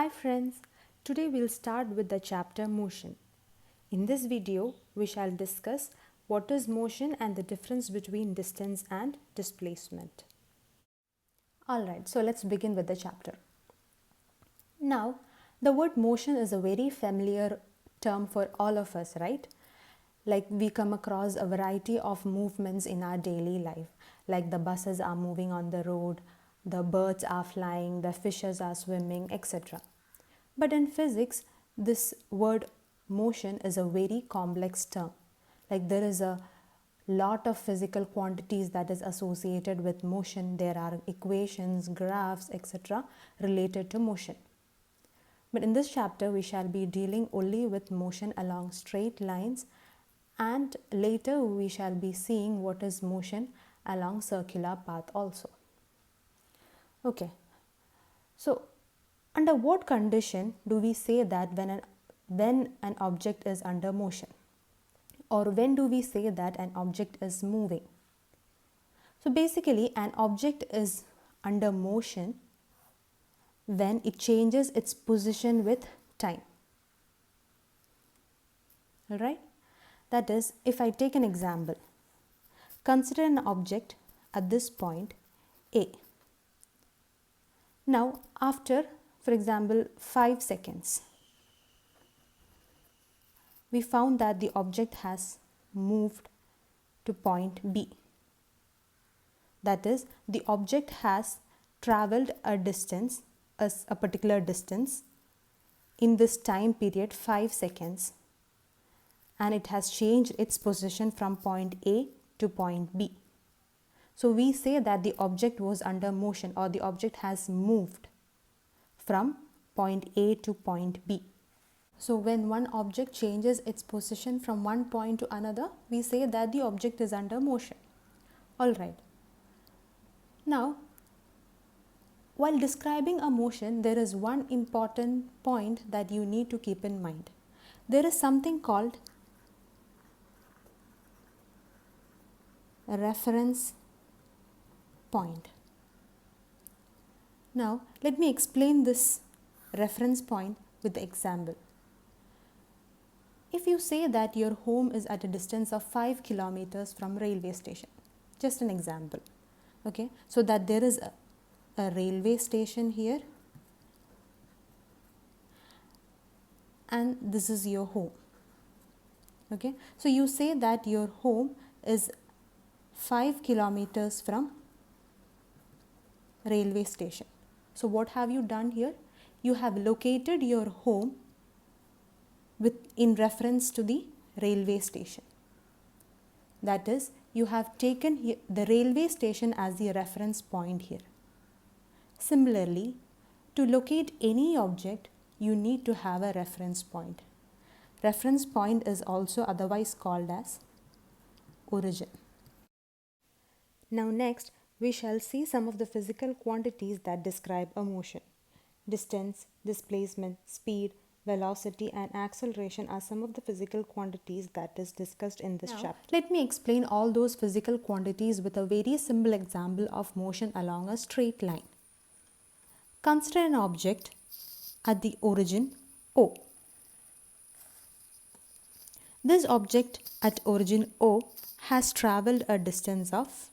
friends, today we'll start with the chapter motion. In this video, we shall discuss what is motion and the difference between distance and displacement. Alright, so let's begin with the chapter. Now, the word motion is a very familiar term for all of us, right? Like we come across a variety of movements in our daily life, like the buses are moving on the road, the birds are flying, the fishes are swimming, etc. But in physics, this word motion is a very complex term. Like there is a lot of physical quantities that is associated with motion. There are equations, graphs, etc. related to motion. But in this chapter, we shall be dealing only with motion along straight lines, and later we shall be seeing what is motion along circular path also. Okay, so under what condition do we say that when an object is under motion, or when do we say that an object is moving? So basically, an object is under motion when it changes its position with time. Alright, that is, if I take an example, consider an object at this point A. Now after, for example, 5 seconds, we found that the object has moved to point B. That is, the object has travelled a distance, a particular distance in this time period 5 seconds, and it has changed its position from point A to point B. So we say that the object was under motion, or the object has moved from point A to point B. So when one object changes its position from one point to another, we say that the object is under motion. Alright. Now, while describing a motion, there is one important point that you need to keep in mind. There is something called a reference point. Now, let me explain this reference point with the example. If you say that your home is at a distance of 5 kilometers from railway station, just an example, okay, so that there is a railway station here and this is your home, okay, so you say that your home is 5 kilometers from railway station. So what have you done here? You have located your home in reference to the railway station. That is, you have taken the railway station as the reference point here. Similarly, to locate any object, you need to have a reference point. Reference point is also otherwise called as origin. Now next, we shall see some of the physical quantities that describe a motion. Distance, displacement, speed, velocity and acceleration are some of the physical quantities that is discussed in this chapter. Let me explain all those physical quantities with a very simple example of motion along a straight line. Consider an object at the origin O. This object at origin O has travelled a distance of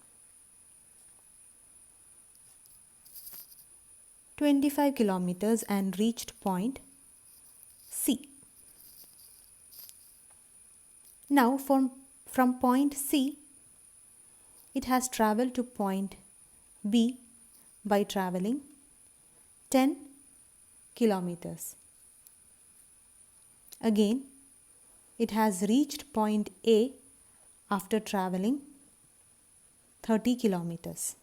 25 kilometers and reached point C. Now from point C, it has travelled to point B by travelling 10 kilometers. Again, it has reached point A after travelling 30 kilometers.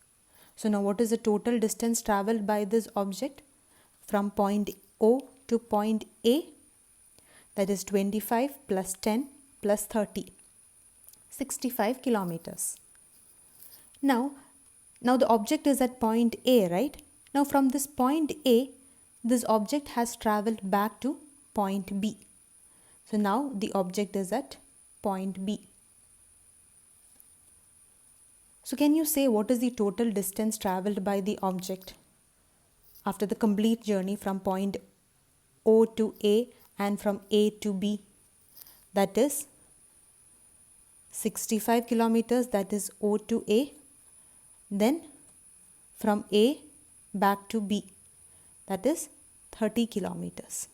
So now what is the total distance travelled by this object from point O to point A? That is 25 plus 10 plus 30, 65 kilometers. Now the object is at point A, right? Now from this point A, this object has travelled back to point B. So now the object is at point B. So can you say what is the total distance travelled by the object after the complete journey from point O to A and from A to B, that is 65 kilometers, that is O to A. Then from A back to B, that is 30 kilometers.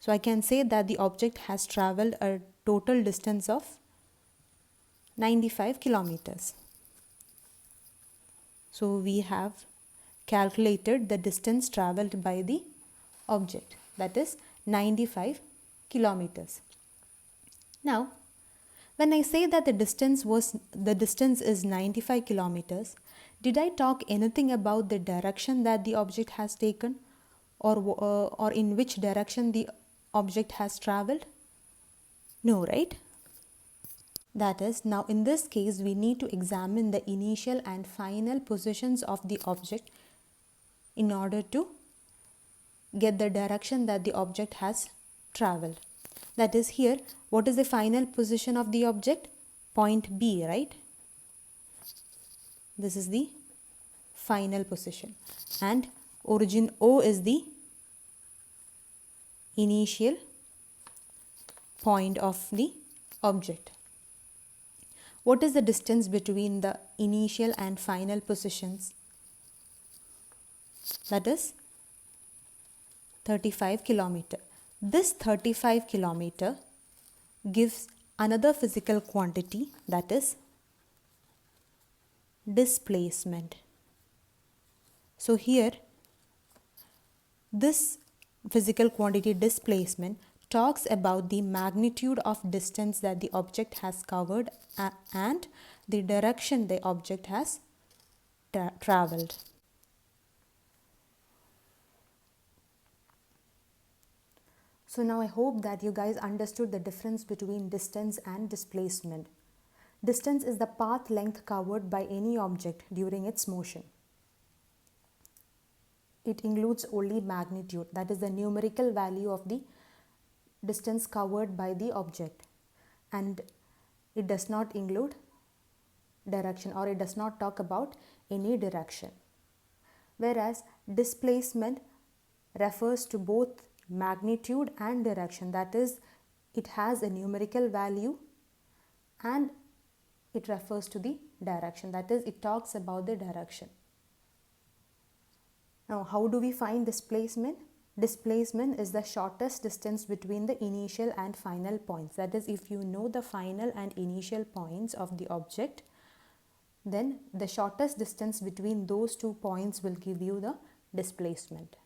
So I can say that the object has traveled a total distance of 95 kilometers. So we have calculated the distance traveled by the object, that is 95 kilometers. Now, when I say that the distance is 95 kilometers, did I talk anything about the direction that the object has taken, or in which direction the object has traveled? No, right? That is, now in this case we need to examine the initial and final positions of the object in order to get the direction that the object has traveled. That is, here, what is the final position of the object? Point B, right? This is the final position. And origin O is the initial point of the object. What is the distance between the initial and final positions? That is 35 kilometer. This 35 kilometer gives another physical quantity, that is displacement. So here, this physical quantity displacement talks about the magnitude of distance that the object has covered and the direction the object has traveled. So now I hope that you guys understood the difference between distance and displacement. Distance is the path length covered by any object during its motion. It includes only magnitude, that is the numerical value of the distance covered by the object, and it does not include direction, or it does not talk about any direction. Whereas displacement refers to both magnitude and direction, that is, it has a numerical value and it refers to the direction, that is, it talks about the direction. Now, how do we find displacement? Displacement is the shortest distance between the initial and final points. That is, if you know the final and initial points of the object, then the shortest distance between those 2 points will give you the displacement.